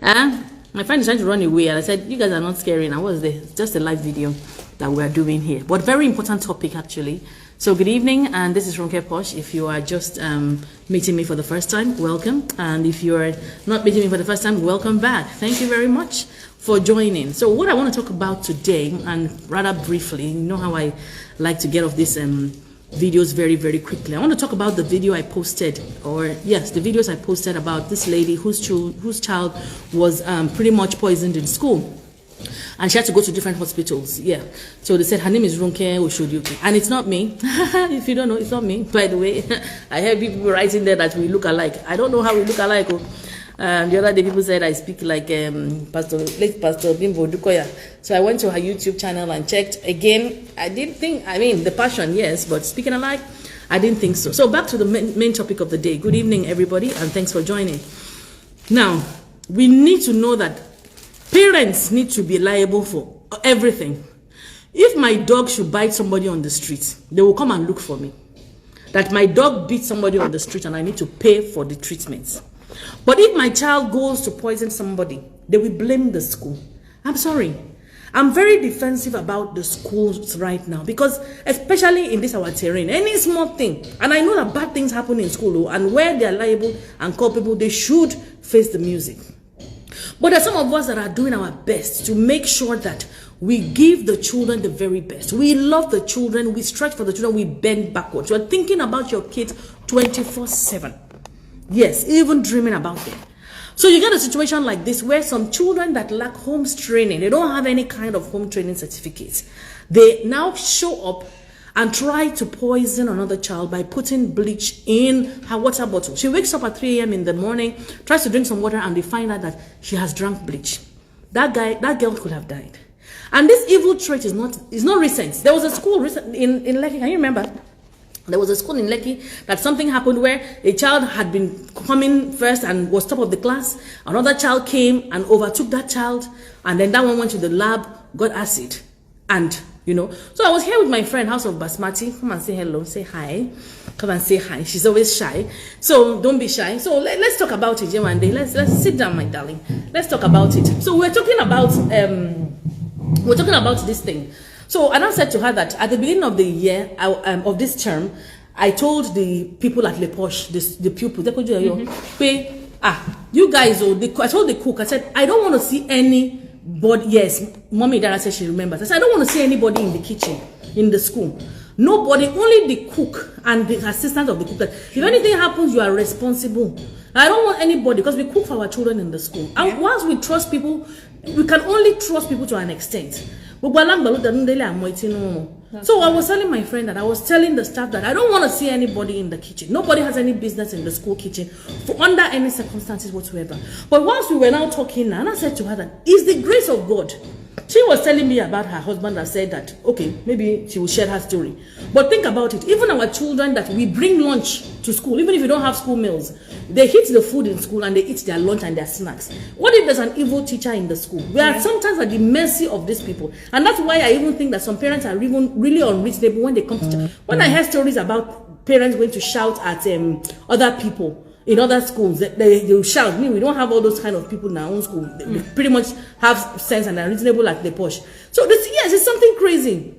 My friend is trying to run away, and I said, you guys are not scary now. What is this? Just a live video that we are doing here. But very important topic, actually. So good evening, and this is from Posh. If you are just meeting me for the first time, welcome. And if you are not meeting me for the first time, welcome back. Thank you very much for joining. So what I want to talk about today, and rather briefly, you know how I like to get off these videos very, very quickly. I want to talk about the video I posted, the videos I posted about this lady whose child was pretty much poisoned in school. And she had to go to different hospitals. Yeah. So they said her name is Runke Oshodioke. And it's not me. If you don't know, it's not me. By the way, I heard people writing there that we look alike. I don't know how we look alike. The other day, people said I speak like late Pastor Bimbo Dukoya. So I went to her YouTube channel and checked. Again, I didn't think, the passion, yes, but speaking alike, I didn't think so. So back to the main topic of the day. Good evening, everybody, and thanks for joining. Now, we need to know that parents need to be liable for everything. If my dog should bite somebody on the street, they will come and look for me. That my dog beat somebody on the street and I need to pay for the treatment. But if my child goes to poison somebody, they will blame the school. I'm sorry. I'm very defensive about the schools right now because especially in this our terrain, any small thing, and I know that bad things happen in school, and where they are liable and culpable, they should face the music. But there are some of us that are doing our best to make sure that we give the children the very best. We love the children, we stretch for the children, we bend backwards. You're thinking about your kids 24/7. Yes, even dreaming about them. So you get a situation like this where some children that lack home training, they don't have any kind of home training certificates. They now show up and try to poison another child by putting bleach in her water bottle. She wakes up at 3 a.m. in the morning, tries to drink some water, and they find out that she has drunk bleach. That girl could have died. And this evil trait is not recent. There was a school in Lekki, can you remember? There was a school in Lekki that something happened where a child had been coming first and was top of the class. Another child came and overtook that child. And then that one went to the lab, got acid. And, so I was here with my friend, House of Basmati. Come and say hello, say hi. Come and say hi. She's always shy. So don't be shy. So let's talk about it one day. Let's sit down, my darling. Let's talk about it. So we're talking about this thing. So and I said to her that at the beginning of the year, of this term, I told the people at Le Poche, the pupils, you guys, I told the cook, I said, I don't want to see anybody. Yes, Mommy Dara said she remembers. I said, I don't want to see anybody in the kitchen, in the school. Nobody, only the cook and the assistant of the cook. If anything happens, you are responsible. I don't want anybody, because we cook for our children in the school. And once we trust people, we can only trust people to an extent. So I was telling my friend that I was telling the staff that I don't want to see anybody in the kitchen. Nobody has any business in the school kitchen under any circumstances whatsoever. But once we were now talking, and I said to her that it's the grace of God. She was telling me about her husband that said that, okay, maybe she will share her story. But think about it. Even our children that we bring lunch to school, even if you don't have school meals, they eat the food in school and they eat their lunch and their snacks. What if there's an evil teacher in the school? We are sometimes at the mercy of these people. And that's why I even think that some parents are even really unreasonable when they come to when I hear stories about parents going to shout at other people in other schools, they will shout. We don't have all those kind of people in our own school. They pretty much have sense and are reasonable like the Posh. So it's something crazy.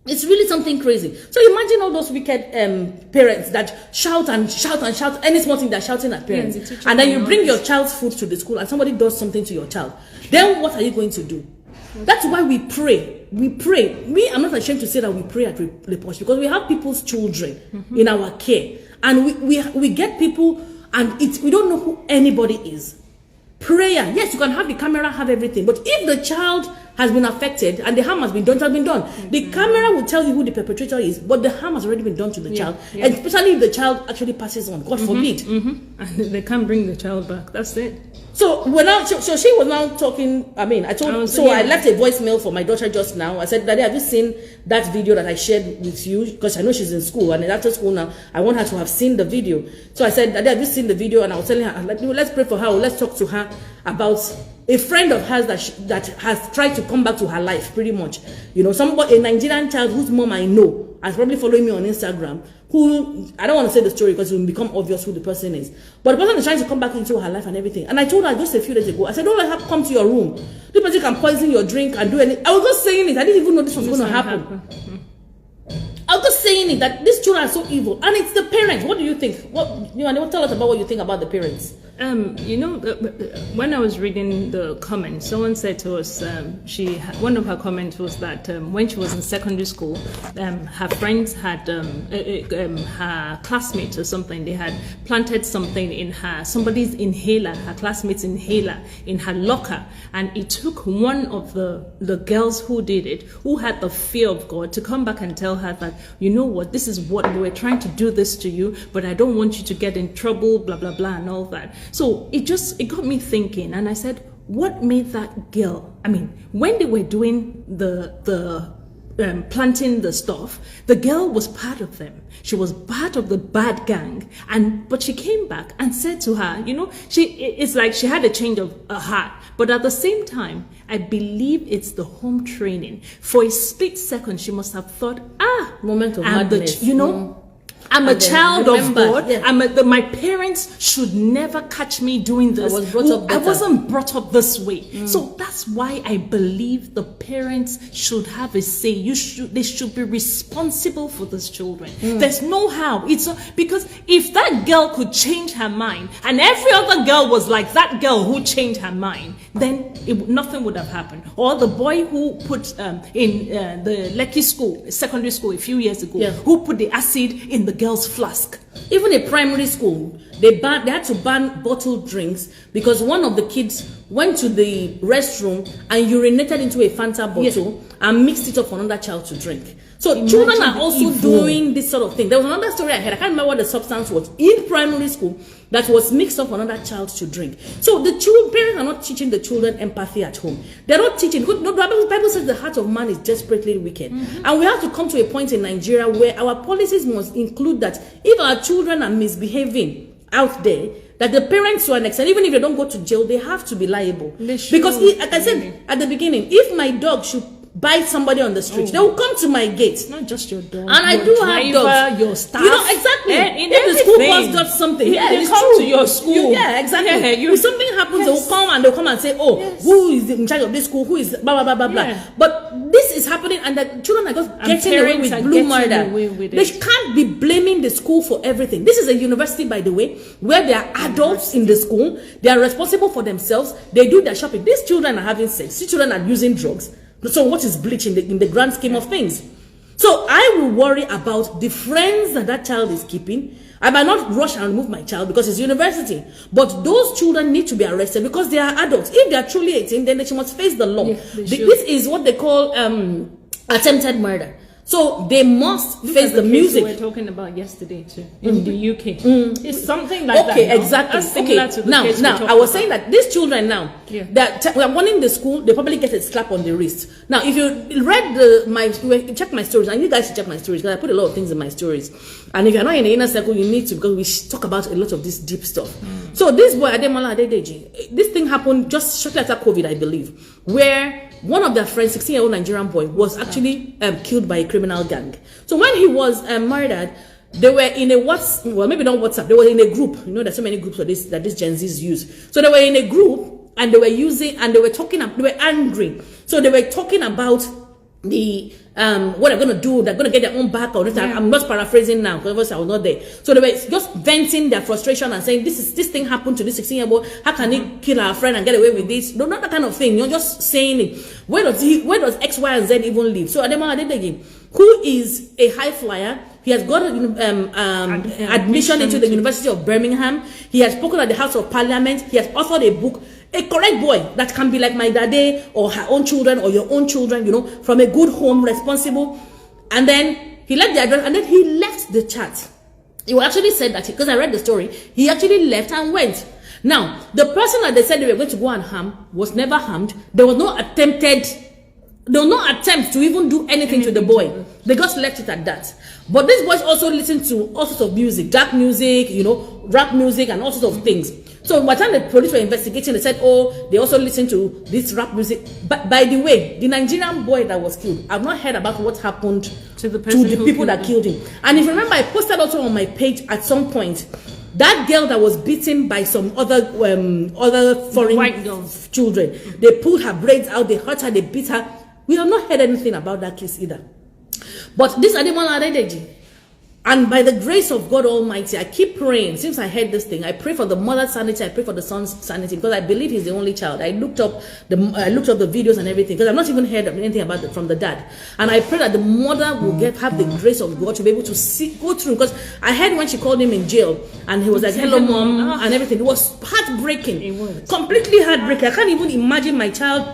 It's really something crazy. So imagine all those wicked parents that shout and shout and shout. Any small thing they're shouting at parents. And then you bring your child's food to the school and somebody does something to your child. Then what are you going to do? That's why we pray. We pray. I'm not ashamed to say that we pray at Le Poche because we have people's children in our care. And we get people and we don't know who anybody is. Prayer. Yes, you can have the camera, have everything. But if the child has been affected and the harm has been done, it has been done. The camera will tell you who the perpetrator is, but the harm has already been done to the child. And especially if the child actually passes on. God forbid. And they can't bring the child back. That's it. So so she was now talking. I left a voicemail for my daughter just now. I said, Daddy, have you seen that video that I shared with you? Because I know she's in school, and after school now, I want her to have seen the video. So I said, Daddy, have you seen the video? And I was telling her, let's pray for her. Or let's talk to her about a friend of hers that has tried to come back to her life, pretty much. A Nigerian child whose mom I know and probably following me on Instagram, who, I don't want to say the story because it will become obvious who the person is. But the person is trying to come back into her life and everything. And I told her just a few days ago, I said, don't let her come to your room. This person can poison your drink and do anything. I was just saying it. I didn't even know this was going to happen. I was just saying it, that these children are so evil. And it's the parents. What do you think? Tell us about what you think about the parents. When I was reading the comments, someone said to us, one of her comments was that when she was in secondary school, her friends had, her classmates or something, they had planted something in somebody's inhaler, her classmate's inhaler, in her locker. And it took one of the girls who did it, who had the fear of God, to come back and tell her that, you know what, this is what we were trying to do this to you, but I don't want you to get in trouble, blah, blah, blah, and all that. So it got me thinking, and I said, what made that girl, when they were doing the planting the stuff, the girl was part of them. She was part of the bad gang, but she came back and said to her, it's like she had a change of heart. But at the same time, I believe it's the home training. For a split second, she must have thought, moment of madness. I'm a child of God. Yeah. My parents should never catch me doing this. I wasn't brought up this way. So that's why I believe the parents should have a say. They should be responsible for these children. There's no how. Because if that girl could change her mind, and every other girl was like that girl who changed her mind, then nothing would have happened. Or the boy who put in the Lekki school, secondary school, a few years ago, who put the acid in the girl's flask. Even in primary school, they had to ban bottled drinks because one of the kids went to the restroom and urinated into a Fanta bottle and mixed it up for another child to drink. So children are also doing this sort of thing. There was another story I heard. I can't remember what the substance was in primary school that was mixed up for another child to drink. So the parents are not teaching the children empathy at home. They're not teaching. The Bible says the heart of man is desperately wicked. And we have to come to a point in Nigeria where our policies must include that if our children are misbehaving out there, that the parents, to an extent, even if they don't go to jail, they have to be liable. Because, like I said at the beginning, if my dog should bite somebody on the street, they will come to my gate. It's not just your dog. And I do have dogs. Your staff. Exactly. If the school bus does something, they come to your school. Exactly. If something happens, they'll come and say, who is in charge of this school? Who is blah, blah, blah, blah, blah. But this is happening, and the children are just getting away with blue murder. They can't be blaming the school for everything. This is a university, by the way, where there are adults in the school. They are responsible for themselves. They do their shopping. These children are having sex. These children are using drugs. So what is bleach in the grand scheme of things? So I will worry about the friends that child is keeping. I might not rush and remove my child because it's university. But those children need to be arrested because they are adults. If they are truly 18, then they must face the law. This is what they call attempted murder. So they must face the music. We were talking about yesterday too in the UK. It's something like that. Okay, exactly. Now I was saying that these children now, that we are warning the school, they probably get a slap on the wrist. Now, if you read check my stories, and you guys should check my stories because I put a lot of things in my stories. And if you're not in the inner circle, you need to, because we talk about a lot of this deep stuff. So this boy Ademola Adedeji, this thing happened just shortly after COVID, I believe, where one of their friends, 16-year-old Nigerian boy, was actually killed by a criminal gang. So when he was murdered, they were in a maybe not WhatsApp, they were in a group. There's so many groups that these Gen Zs use. So they were in a group and they were angry. So they were talking about what they're going to do. They're going to get their own back or anything. I'm not paraphrasing now because I was not there. So they were just venting their frustration and saying, this thing happened to this 16-year-old. How can he kill our friend and get away with this? No, not that kind of thing. You're just saying it. Where does X, Y, and Z even live? So Ademola Adedeji, who is a high flyer, he has got admission into the University of Birmingham. He has spoken at the House of Parliament. He has authored a book. A correct boy that can be like my daddy or her own children or your own children, from a good home, responsible. And then he left the address and then he left the chat. He actually said that, because I read the story, he actually left and went. Now, the person that they said they were going to go and harm was never harmed. There was no attempt to even do anything to the boy. They just left it at that. But these boys also listen to all sorts of music, dark music, rap music and all sorts of things. So by the time the police were investigating, they said, oh, they also listened to this rap music. But by the way, the Nigerian boy that was killed, I've not heard about what happened to the people that killed him. And if you remember, I posted also on my page at some point, that girl that was beaten by some other foreign white girls, children, they pulled her braids out, they hurt her, they beat her. We have not heard anything about that case either. But this Ademola Adedeji, and by the grace of God Almighty, I keep praying. Since I heard this thing, I pray for the mother's sanity, I pray for the son's sanity, because I believe he's the only child. I looked up the videos and everything, because I've not even heard anything about it from the dad. And I pray that the mother will have the grace of God to be able to go through. Because I heard when she called him in jail, and he was like, "Hello, mom," and everything. It was heartbreaking. It was completely heartbreaking. I can't even imagine my child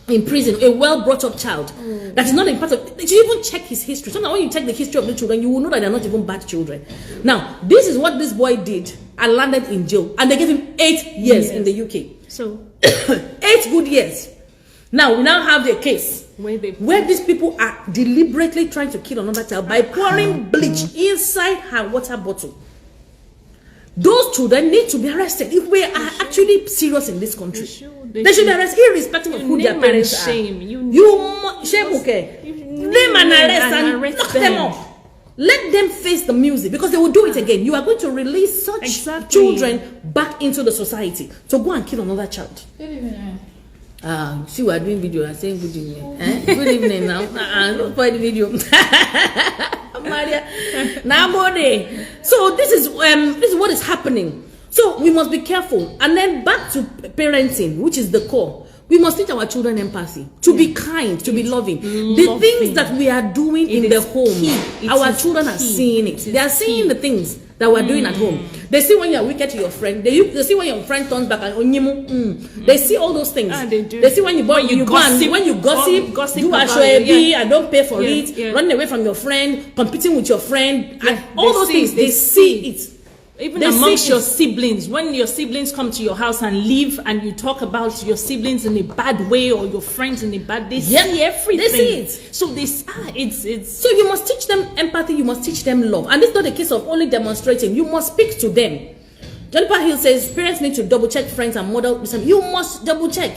in prison, a well brought up child that is not a part of. Did you even check his history? So now when you check the history of the children, you will know that they're not even bad children. Now, this is what this boy did and landed in jail, and they gave him 8 years in the UK. So 8 good years. Now we now have the case where these people are deliberately trying to kill another child by pouring bleach inside her water bottle. Those children need to be arrested if we are actually serious in this country. They should be arrested irrespective of who their parents are. Shame, okay. Name and arrest and lock them up. Let them face the music, because they will do it again. You are going to release such children back into the society to go and kill another child. See, we are doing video and saying good evening. Good evening now. Look for the video. Maria. So this is what is happening. So we must be careful. And then back to parenting, which is the core. We must teach our children empathy, to be kind, to be loving. The things that we are doing in the home, our children are seeing it. They are seeing the things that we are doing at home. They see when you are wicked to your friend. They see when your friend turns back and they see all those things. They see when you gossip, do ashwabi and don't pay for it, running away from your friend, competing with your friend, and all those things. They see it. Even amongst your siblings, when your siblings come to your house and live, and you talk about your siblings in a bad way or your friends in a bad, they see everything. They see it. So it's. So you must teach them empathy. You must teach them love, and it's not a case of only demonstrating. You must speak to them. Jennifer Hill says parents need to double check friends and model. You must double check.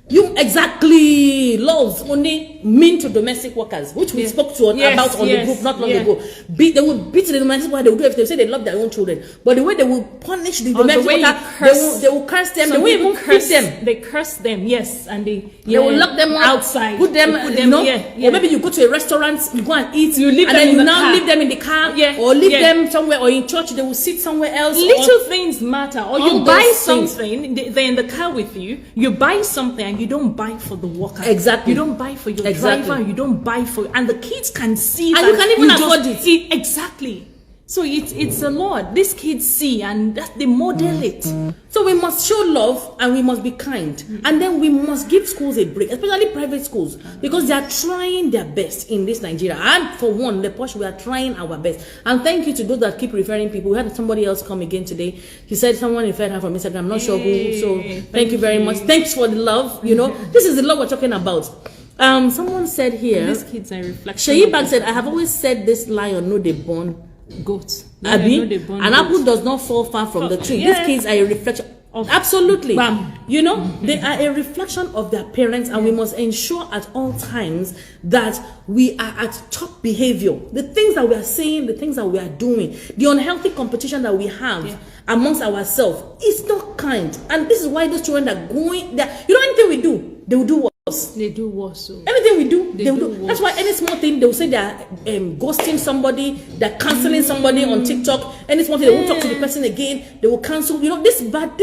Laws only mean to domestic workers, which we spoke to about on the group not long ago. They will beat the domestic workers. They will do if they say they love their own children, but the way they will punish the domestic workers, they will curse them. They will even curse them. They curse them, yes, and they will lock them outside, put them, or maybe you go to a restaurant, you go and eat, you leave them, and then you now leave them in the car, or leave them somewhere, or in church they will sit somewhere else. Little things matter. Or you buy something, they're in the car with you. You buy something. You don't buy for the worker. Exactly. You don't buy for your driver. You don't buy for, and the kids can see, and you can even afford it. Exactly. So it's a lot. These kids see, and they model it. So we must show love, and we must be kind, and then we must give schools a break, especially private schools, because they are trying their best in this Nigeria. And for one, the Posh, we are trying our best. And thank you to those that keep referring people. We had somebody else come again today. He said someone referred her from Instagram. I'm not sure who. So thank you very much. Thanks for the love. This is the love we're talking about. Someone said here. These kids are reflection. Shayi Bag said, "I have always said this lion no they born goats. An apple does not fall far from the tree." These kids are a reflection. Absolutely. They are a reflection of their parents, and we must ensure at all times that we are at top behavior. The things that we are saying, the things that we are doing, the unhealthy competition that we have amongst ourselves is not kind. And this is why those children are going there. Anything we do, they will do what? They do worse. So. Everything we do, they will do. That's why any small thing, they will say they are ghosting somebody, they're canceling somebody on TikTok. Any small thing, they won't talk to the person again. They will cancel. This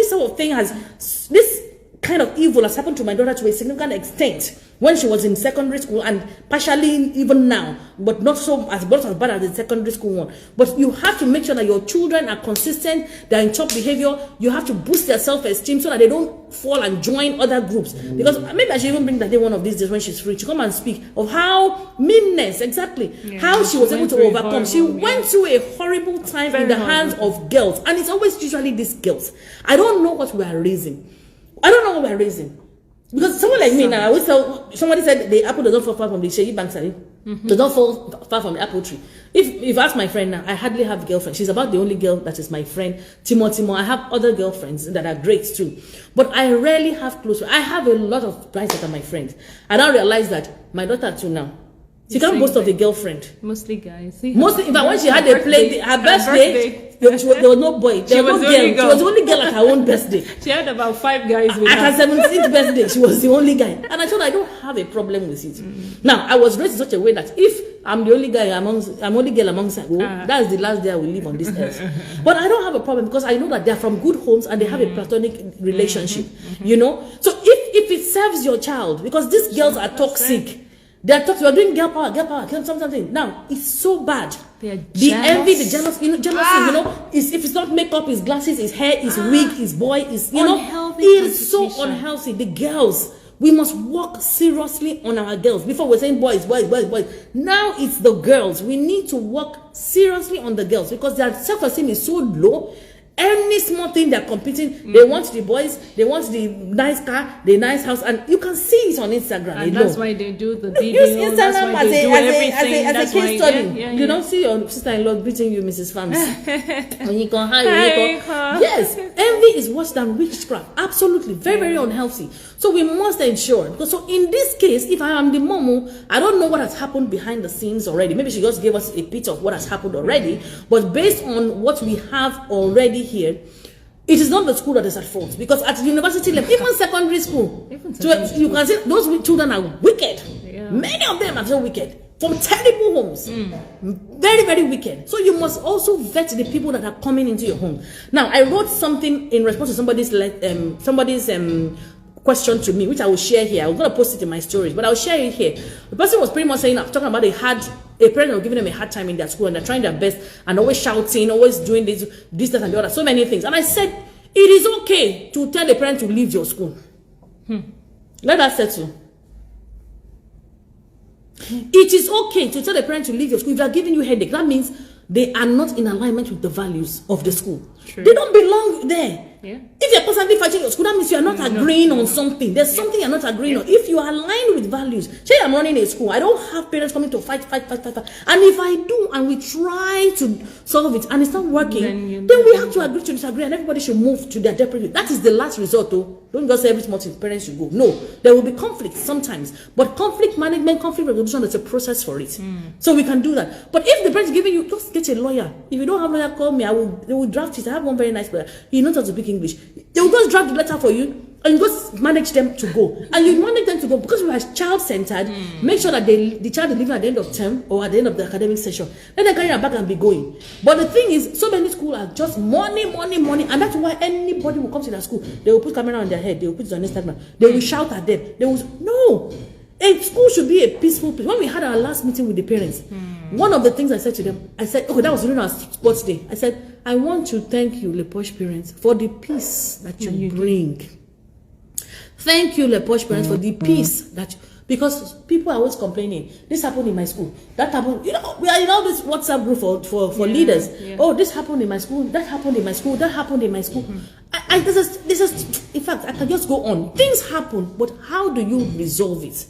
sort of thing this kind of evil has happened to my daughter to a significant extent when she was in secondary school, and partially even now, but not as bad as the secondary school one. But you have to make sure that your children are consistent, they're in top behavior. You have to boost their self-esteem so that they don't fall and join other groups. Because maybe I should even bring that day one of these days when she's free to come and speak of how meanness, how she was able to overcome. She went through a horrible time in the hands of girls, and it's always usually these girls. I don't know what we are raising. Because someone like me now, I always tell, somebody said the apple does not fall far from the Shayi Bank, does not fall far from the apple tree. If I ask my friend now, I hardly have girlfriends. She's about the only girl that is my friend. Timo. I have other girlfriends that are great too. But I rarely have close friends. I have a lot of guys that are my friends. I now realize that my daughter too now. She can't boast of a girlfriend. Mostly guys. Mostly, in fact, when she had a play, her birthday, there was no boy. There was no girl. She was the only girl at her own birthday. She had about 5 guys with her. At her 17th birthday, she was the only guy. And I told her I don't have a problem with it. Now, I was raised in such a way that if I'm the only guy I'm only girl amongst her, that's the last day I will live on this earth. But I don't have a problem because I know that they're from good homes and they have a platonic relationship. You know? So if it serves your child, because these girls are toxic. They're toxic. You're doing girl power, something. Now, it's so bad. The envy, the jealousy, if it's not makeup, his glasses, his hair, his wig, his boy, is, it's so unhealthy. The girls, we must work seriously on our girls. Before we're saying boys. Now it's the girls. We need to work seriously on the girls because their self-esteem is so low. Any small thing they're competing, they want the boys, they want the nice car, the nice house, and you can see it on Instagram. And that's why they do the video. Use Instagram as a case study. You don't see your sister-in-law greeting you, Mrs. Farms. Yes, envy is worse than witchcraft. Absolutely, very, very unhealthy. So we must ensure. Because so in this case, if I am the mom, I don't know what has happened behind the scenes already. Maybe she just gave us a bit of what has happened already. But based on what we have already here, it is not the school that is at fault, because at the university level, even secondary school, you can see those children are wicked. Many of them are so wicked from terrible homes, very, very wicked. So you must also vet the people that are coming into your home. Now, I wrote something in response to somebody's question to me, which I will share here. I'm going to post it in my stories, but I'll share it here. The person was pretty much saying, talking about a parent was giving them a hard time in their school, and they're trying their best and always shouting, always doing this, that, and the other, so many things. And I said, it is okay to tell the parent to leave your school. Let that settle. It is okay to tell the parent to leave your school if they are giving you headache. That means they are not in alignment with the values of the school. True. They don't belong there. Yeah. If you're constantly fighting your school, that means you are not agreeing on something. There's something you're not agreeing on. If you are aligned with values, say I'm running a school, I don't have parents coming to fight. And if I do, and we try to solve it, and it's not working, then we have to agree to disagree, and everybody should move to their jeopardy. That is the last resort, though. Don't just say every small thing parents should go. No, there will be conflict sometimes, but conflict management, conflict resolution is a process for it. So we can do that. But if the parent is giving you, just get a lawyer. If you don't have a lawyer, call me. They will draft it. I have one very nice lawyer. He knows how to speak English. They will just draft the letter for you and just manage them to go. And you manage them to go because we are child-centered. Make sure that the child is leaving at the end of term or at the end of the academic session. Let them carry their bag and be going. But the thing is, so many schools are just money. And that's why anybody who comes to their school, they will put camera on their head. They will put it on Instagram. They will shout at them. No. A school should be a peaceful place. When we had our last meeting with the parents, one of the things I said to them, I said, okay, that was during our sports day. I said, I want to thank you, Le Poche parents, for the peace that you bring. Thank you, Le Poche parents, for the peace that because people are always complaining. This happened in my school. That happened. We are in all this WhatsApp group for leaders. Yeah. Oh, this happened in my school. That happened in my school. That happened in my school. This is. In fact, I can just go on. Things happen, but how do you resolve it?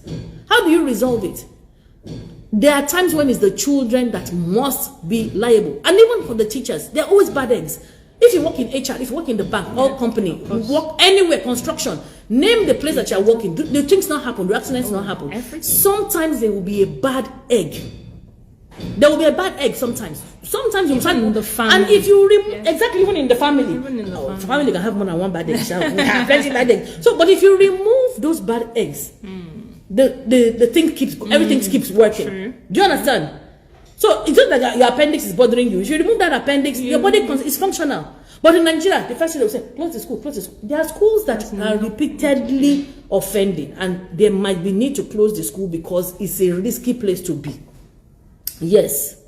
How do you resolve it? There are times when it's the children that must be liable, and even for the teachers, they're always bad eggs. If you work in HR, if you work in the bank or company, you work anywhere, construction, name the place that you're working. The things not happen, the accidents not happen. Sometimes there will be a bad egg. There will be a bad egg sometimes. Sometimes you find in the family. And if you exactly even in the family. Even in the family can have more than one bad egg. Plenty bad eggs. So, but if you remove those bad eggs, the thing keeps everything keeps working. True. Do you understand? So it's just like your appendix is bothering you. If you remove that appendix, your body is functional. But in Nigeria, the first thing they will say, close the school, close the school. There are schools that are repeatedly offending, and there might be need to close the school because it's a risky place to be. Yes.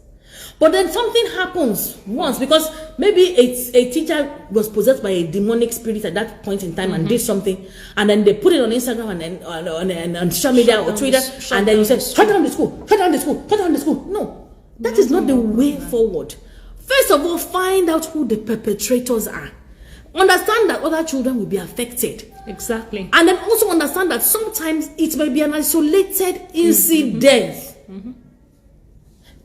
But then something happens once because maybe a teacher was possessed by a demonic spirit at that point in time and did something, and then they put it on Instagram and then on social media or Twitter, and then you say, shut down the school, shut down the school, shut down the school. No. That is not the way forward. First of all, find out who the perpetrators are. Understand that other children will be affected. Exactly. And then also understand that sometimes it may be an isolated incident.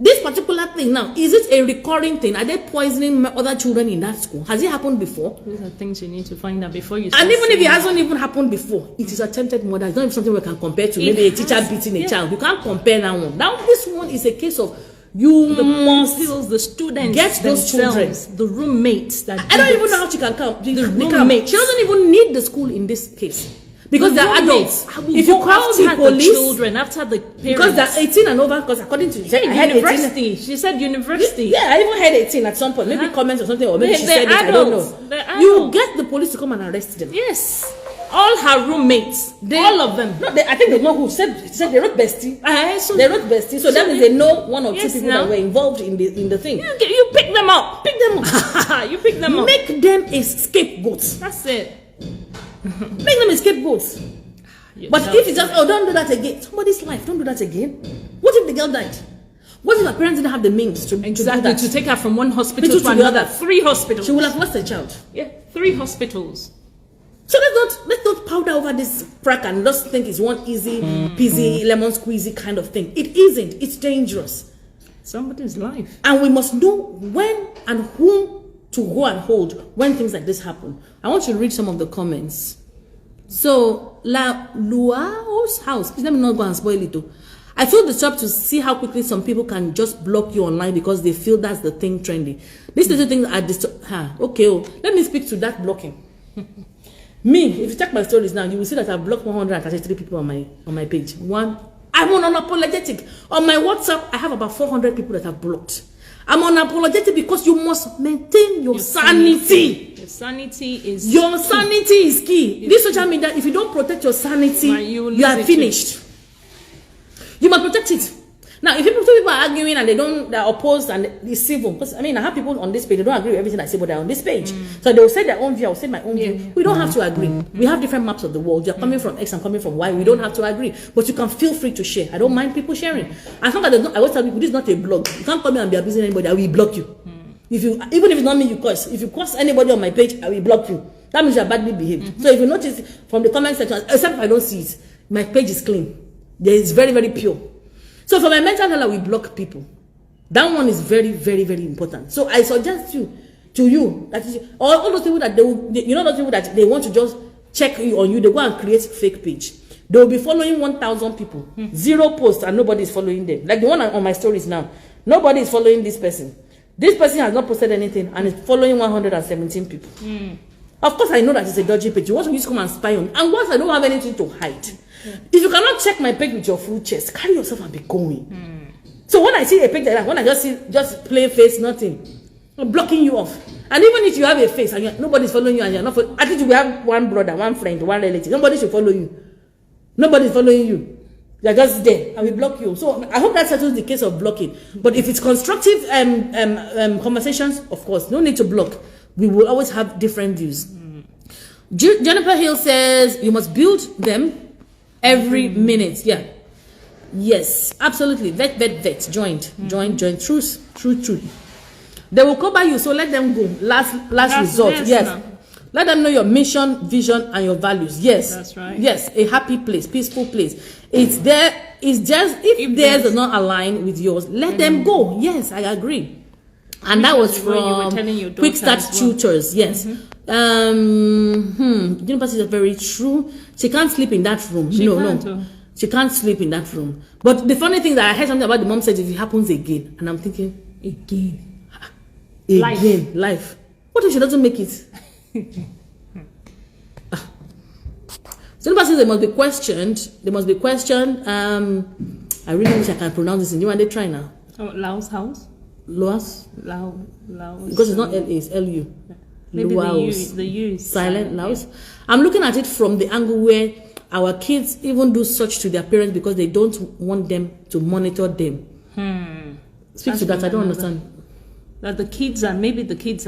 This particular thing now, is it a recurring thing? Are they poisoning other children in that school? Has it happened before? These are things you need to find out before you. And even if it hasn't even happened before, it is attempted murder. It's not even something we can compare to. Maybe a teacher beating a child. You can't compare that one. Now this one is a case of you must the students get those children, the roommates. That I don't even know how she can count. The roommates. She doesn't even need the school in this case. Because they're adults. If you call the police, children after the parents, because they're 18 and over. Because according to university, she said university. Yeah, I even heard 18 at some point. Maybe comments or something, or maybe she said it. I don't know. You get the police to come and arrest them. Yes, all her roommates, all of them. No, I think they know who said they wrote bestie. So they wrote bestie. So that means they know one or two people that were involved in the thing. You pick them up. Pick them up. You pick them up. Make them a scapegoat. That's it. Make them escape boats. But if you just, don't do that again. Somebody's life, don't do that again. What if the girl died? What if her parents didn't have the means to do that? To take her from one hospital to another? 3 hospitals. She will have lost a child. Yeah, 3 hospitals. So let's not powder over this crack and just think it's one easy, peasy, lemon squeezy kind of thing. It isn't. It's dangerous. Somebody's life. And we must know when and whom to go and hold when things like this happen. I want you to read some of the comments. So, La Luao's house. Please let me not go and spoil it too. I feel disturbed to see how quickly some people can just block you online because they feel that's the thing trendy. These little things are okay. Let me speak to that blocking. Me, if you check my stories now, you will see that I've blocked 133 people on my page. I'm unapologetic. On my WhatsApp, I have about 400 people that I've blocked. I'm unapologetic because you must maintain your sanity. Your sanity is key. This social media, if you don't protect your sanity, you are finished. You must protect it. Now, if people are arguing and they're opposed and it's civil, because I have people on this page, they don't agree with everything I say, but they're on this page. So they will say their own view, I will say my own view. We don't have to agree. We have different maps of the world. You're coming from X and coming from Y. We don't have to agree. But you can feel free to share. I don't mind people sharing. As long as I always tell people, this is not a blog. You can't come here and be abusing anybody. I will block you. Even if it's not me, you curse. If you curse anybody on my page, I will block you. That means you're badly behaved. So if you notice from the comment section, except if I don't see it, my page is clean. It's very, very pure. So for my mental health, we block people. That one is very, very, very important. So I suggest you that all those people that those people that they want to just check you on you, they go and create fake page. They will be following 1,000 people, 0 posts, and nobody is following them. Like the one on my stories now, nobody is following this person. This person has not posted anything and is following 117 people. Of course, I know that it's a dodgy page. You want to come and spy on me. And once I don't have anything to hide. If you cannot check my page with your full chest, carry yourself and be going. So when I see a page like that, when I just plain face, nothing, I'm blocking you off. And even if you have a face and nobody's following you and you're not following, at least you have one brother, one friend, one relative. Nobody should follow you. Nobody's following you. You're just there and we block you. So I hope that settles the case of blocking. But if it's constructive conversations, of course, no need to block. We will always have different views. Jennifer Hill says you must build them every minute. Yeah. Yes, absolutely. Vet. Joint. Truth. They will cover you, so let them go. Last resort. Yes. No. Let them know your mission, vision, and your values. Yes. That's right. Yes, a happy place, peaceful place. It's there. It's just if theirs does not align with yours, let them go. Yes, I agree. And that was from Quick Start Tutors. Yes. Juniper is very true. She can't sleep in that room. No. She can't sleep in that room. But the funny thing that I heard something about the mom said, if it happens again, and I'm thinking, life. What if she doesn't make it? Juniper says they must be questioned. I really wish I can pronounce this. You want to try now? Lao's house. Laos? Because it's not L-A, it's L-U. Maybe the U is silent. Laos. Yeah. I'm looking at it from the angle where our kids even do such to their parents because they don't want them to monitor them. Speak to that. I don't understand. That the kids are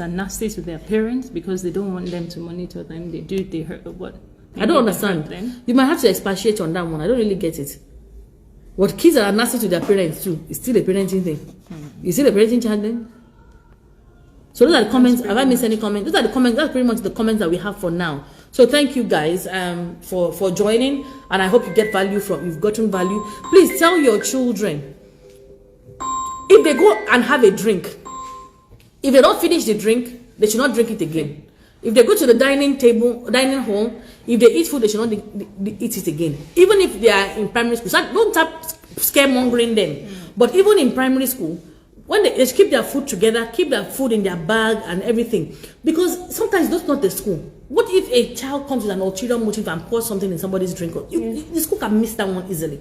nasty to their parents because they don't want them to monitor them. They hurt what? I don't understand. You might have to expatiate on that one. I don't really get it. What kids are nasty to their parents too is still a parenting thing. You see the parenting child then? So those are the comments. Have I missed any comments? Those are the comments. That's pretty much the comments that we have for now. So thank you guys for joining, and I hope you get value you've gotten value. Please tell your children. If they go and have a drink, if they don't finish the drink, they should not drink it again. If they go to the dining hall, if they eat food, they should not eat it again. Even if they are in primary school. So don't start scaremongering them. But even in primary school, when they keep their food together, keep their food in their bag and everything. Because sometimes that's not the school. What if a child comes with an ulterior motive and pours something in somebody's drink? The school can miss that one easily.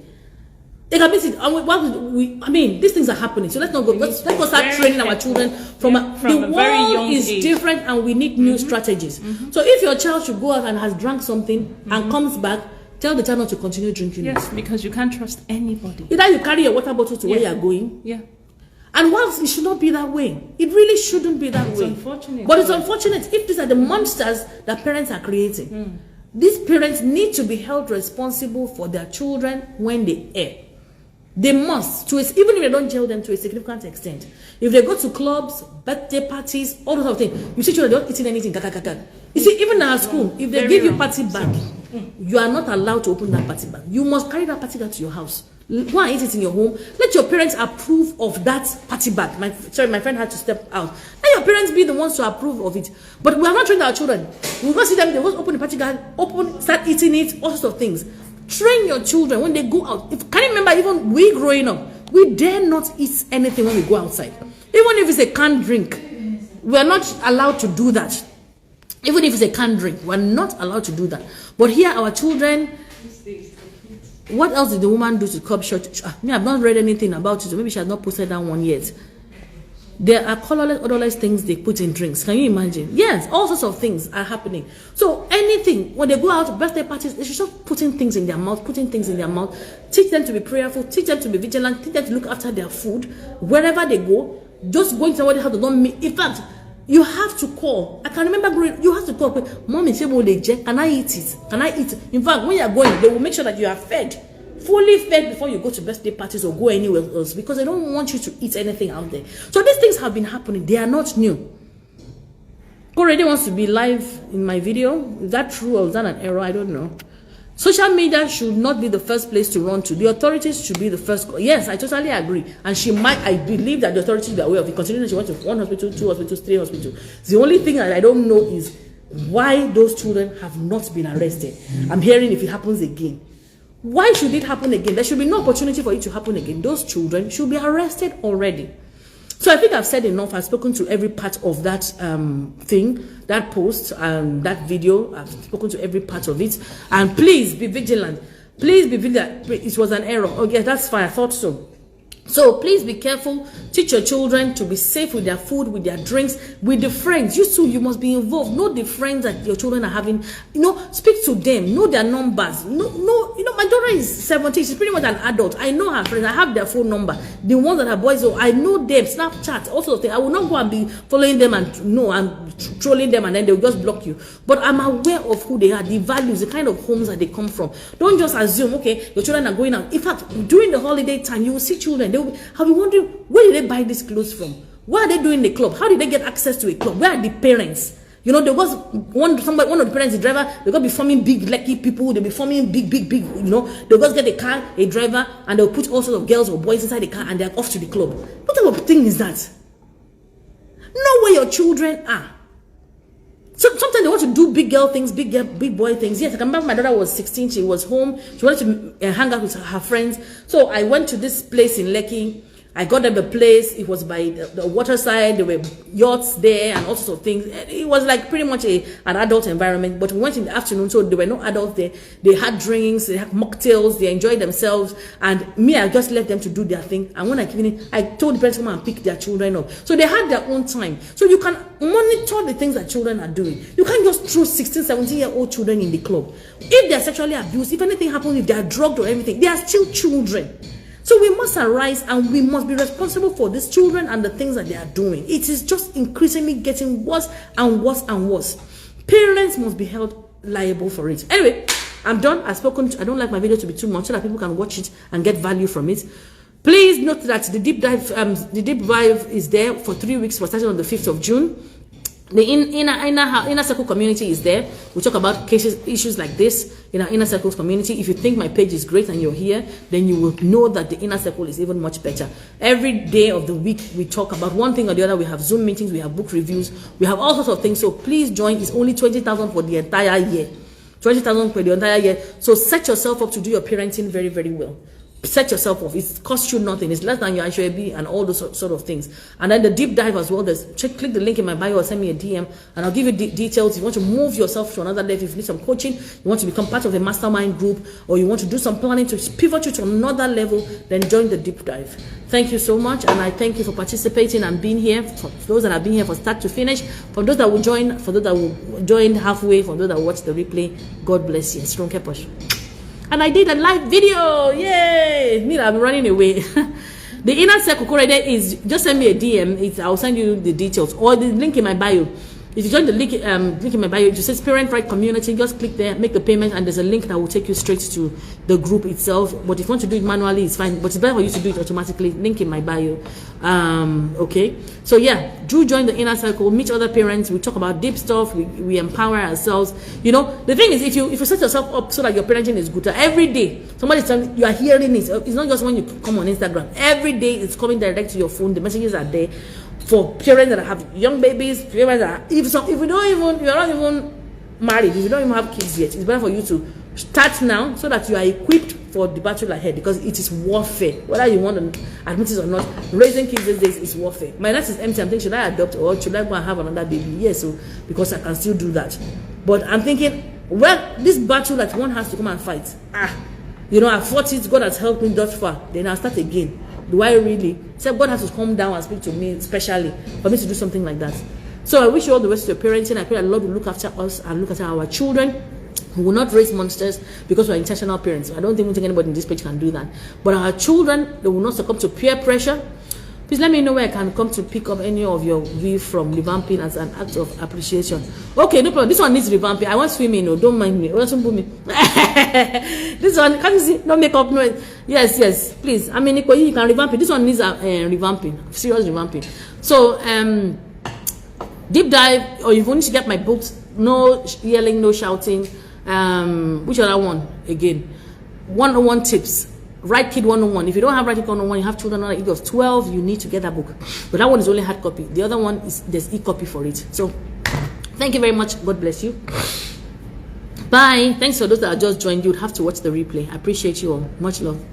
They can miss it. I mean, these things are happening. So let's not go. Let's start training our children from the world is different, and we need new strategies. So if your child should go out and has drank something and comes back, tell the child not to continue drinking. Yes, because you can't trust anybody. Either you carry your water bottle to where you are going. Yeah. And whilst it should not be that way, it really shouldn't be that way. Unfortunate. But it's unfortunate if these are the monsters that parents are creating. These parents need to be held responsible for their children when they err. They must, even if they don't jail them to a significant extent. If they go to clubs, birthday parties, all those sort of things, you see children don't eating anything. You see, even in our school, if they give you party bag, you are not allowed to open that party bag. You must carry that party bag to your house. Go and eat it in your home. Let your parents approve of that party bag. My friend had to step out. Let your parents be the ones to approve of it. But we are not training our children. We go see them, they just open the party bag, start eating it, all sorts of things. Train your children when they go out. Can you remember, even we growing up, we dare not eat anything when we go outside. Even if it's a canned drink, we are not allowed to do that. Even if it's a canned drink, we are not allowed to do that. But here, our children, what else did the woman do to curb short? I have not read anything about it, so maybe she has not posted that one yet. There are colorless, odorless things they put in drinks. Can you imagine? Yes, all sorts of things are happening. So anything, when they go out, birthday parties, they should stop putting things in their mouth, Teach them to be prayerful, teach them to be vigilant, teach them to look after their food. Wherever they go, just going to somebody's house, don't meet. In fact, you have to call. I can remember you have to call. Mommy, can I eat it? Can I eat it? In fact, when you are going, they will make sure that you are fed. Fully fed before you go to birthday parties or go anywhere else, because they don't want you to eat anything out there. So these things have been happening. They are not new. Already wants to be live in my video. Is that true or is that an error? I don't know. Social media should not be the first place to run to. The authorities should be the first. Yes, I totally agree. And I believe that the authorities will be aware of it, considering that she went to 1 hospital, 2 hospitals, 3 hospitals. The only thing that I don't know is why those children have not been arrested. I'm hearing if it happens again. Why should it happen again? There should be no opportunity for it to happen again. Those children should be arrested already. So I think I've said enough. I've spoken to every part of that thing, that post, that video. I've spoken to every part of it. And please be vigilant. Please be vigilant. It was an error. Oh, yeah, that's fine. I thought so. So please be careful. Teach your children to be safe with their food, with their drinks, with the friends. You too, you must be involved. Know the friends that your children are having. Speak to them. Know their numbers. My daughter is 17. She's pretty much an adult. I know her friends. I have their phone number. The ones that are boys, so I know them. Snapchat, all sorts of things. I will not go and be following them and trolling them, and then they'll just block you. But I'm aware of who they are, the values, the kind of homes that they come from. Don't just assume, okay, your children are going out. In fact, during the holiday time, you will see children. I'll be wondering, where did they buy these clothes from? What are they doing in the club? How did they get access to a club? Where are the parents? There was one of the parents, the driver, they're going to be forming big lucky people. They'll be forming big, they'll just get a car, a driver, and they'll put all sorts of girls or boys inside the car, and they're off to the club. What type of thing is that? Know where your children are. So sometimes they want to do big girl things, big boy things. Yes, I can remember my daughter was 16. She was home. She wanted to hang out with her friends. So I went to this place in Lekki. I got them the place. It was by the waterside. There were yachts there and all sorts of things. It was like pretty much an adult environment. But we went in the afternoon, so there were no adults there. They had drinks, they had mocktails, they enjoyed themselves. And me, I just left them to do their thing. And when I came in, I told the parents to come and pick their children up. So they had their own time. So you can monitor the things that children are doing. You can't just throw 16, 17-year-old children in the club. If they're sexually abused, if anything happens, if they're drugged or everything, they are still children. So we must arise and we must be responsible for these children and the things that they are doing. It is just increasingly getting worse and worse and worse. Parents must be held liable for it. Anyway, I'm done. I've spoken. I don't like my video to be too much so that people can watch it and get value from it. Please note that the deep dive is there for 3 weeks. We're starting on the 5th of June. The inner circle community is there. We talk about issues like this in our inner circles community. If you think my page is great and you're here, then you will know that the inner circle is even much better. Every day of the week, we talk about one thing or the other. We have Zoom meetings, we have book reviews, we have all sorts of things. So please join. It's only 20,000 for the entire year. 20,000 for the entire year. So set yourself up to do your parenting very, very well. Set yourself off. It costs you nothing. It's less than your HOAB and all those sort of things. And then the deep dive as well. Click the link in my bio or send me a DM and I'll give you details. If you want to move yourself to another level, if you need some coaching, you want to become part of a mastermind group, or you want to do some planning to pivot you to another level, then join the deep dive. Thank you so much, and I thank you for participating and being here. For those that have been here from start to finish, for those that will join, for those that will join halfway, for those that will watch the replay, God bless you. Strong Keposh. And I did a live video. Yay! Me, I'm running away. The inner circle corridor is just send me a DM. I'll send you the details or the link in my bio. If you join the link in my bio, it just says Parent Right Community. Just click there, make the payment, and there's a link that will take you straight to the group itself. But if you want to do it manually, it's fine. But it's better for you to do it automatically. Link in my bio. Okay. So yeah, do join the inner circle. Meet other parents. We talk about deep stuff. We empower ourselves. You know, the thing is, if you set yourself up so that your parenting is good, every day somebody's telling you are hearing it. It's not just when you come on Instagram. Every day it's coming direct to your phone. The messages are there. For parents that have young babies, parents that if you're not even married, if you don't even have kids yet, it's better for you to start now so that you are equipped for the battle ahead, because it is warfare. Whether you want to admit it or not, raising kids these days is warfare. My nest is empty. I'm thinking, should I adopt or should I go and have another baby? Yes, so because I can still do that. But I'm thinking, well, this battle that one has to come and fight. You know, I fought it. God has helped me thus far. Then I'll start again. Do I really? So God has to come down and speak to me specially for me to do something like that. So I wish you all the best to your parenting. I pray the Lord will look after us and look after our children. We will not raise monsters because we're intentional parents. I don't think anybody in this page can do that. But our children, they will not succumb to peer pressure. Please let me know where I can come to pick up any of your view from revamping as an act of appreciation. Okay, no problem. This one needs revamping. I want swimming. No, don't mind me. This one, can you see? No makeup noise. Yes. Please. I mean, you can revamp it. This one needs revamping. Serious revamping. So, deep dive, or if you need to get my books, no yelling, no shouting. Which other one? Again, 101 tips. Right Kid 101. If you don't have Right Kid 101, you have children under the age of 12, you need to get that book. But that one is only hard copy. The other one is there's e-copy for it. So thank you very much. God bless you. Bye. Thanks for those that are just joined. You'd have to watch the replay. I appreciate you all. Much love.